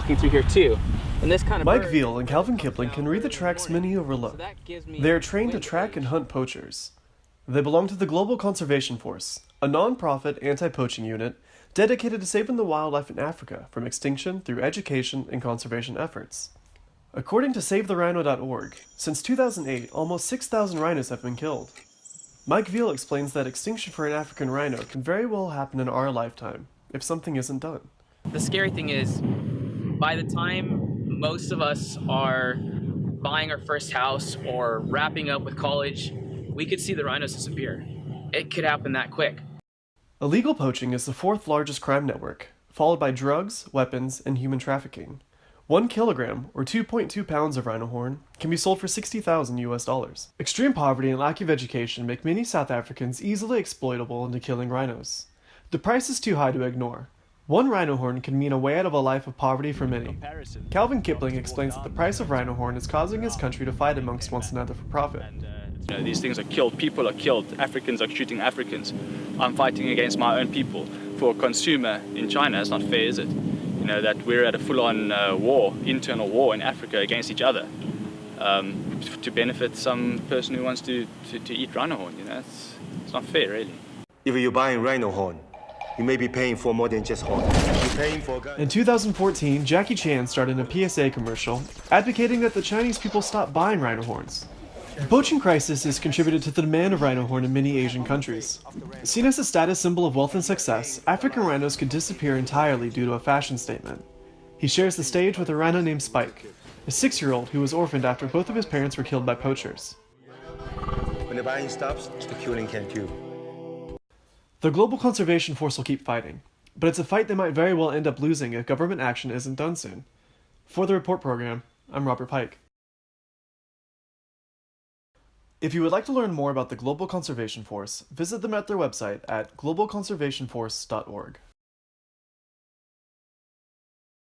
through here too. And this kind of Mike Veal and Calvin Kipling can read the tracks many overlook. They are trained to track and hunt poachers. They belong to the Global Conservation Force, a non-profit anti-poaching unit dedicated to saving the wildlife in Africa from extinction through education and conservation efforts. According to SaveTheRhino.org, since 2008, almost 6,000 rhinos have been killed. Mike Veal explains that extinction for an African rhino can very well happen in our lifetime if something isn't done. The scary thing is, by the time most of us are buying our first house or wrapping up with college, we could see the rhinos disappear. It could happen that quick. Illegal poaching is the fourth largest crime network, followed by drugs, weapons, and human trafficking. 1 kilogram, or 2.2 pounds of rhino horn, can be sold for $60,000 US. Extreme poverty and lack of education make many South Africans easily exploitable into killing rhinos. The price is too high to ignore. 1 rhino horn can mean a way out of a life of poverty for many. Calvin Kipling explains that the price of rhino horn is causing his country to fight amongst one another for profit. You know, these things are killed, people are killed, Africans are shooting Africans. I'm fighting against my own people. For a consumer in China, it's not fair, is it? You know, that we're at a full-on war, internal war in Africa against each other, to benefit some person who wants to eat rhino horn. You know, it's not fair, really. If you're buying rhino horn, you may be paying for more than just horn. You're paying for... In 2014, Jackie Chan started a PSA commercial advocating that the Chinese people stop buying rhino horns. The poaching crisis has contributed to the demand of rhino horn in many Asian countries. Seen as a status symbol of wealth and success, African rhinos could disappear entirely due to a fashion statement. He shares the stage with a rhino named Spike, a 6-year-old who was orphaned after both of his parents were killed by poachers. When the buying stops, the killing can too. The Global Conservation Force will keep fighting, but it's a fight they might very well end up losing if government action isn't done soon. For the Report Program, I'm Robert Pike. If you would like to learn more about the Global Conservation Force, visit them at their website at globalconservationforce.org.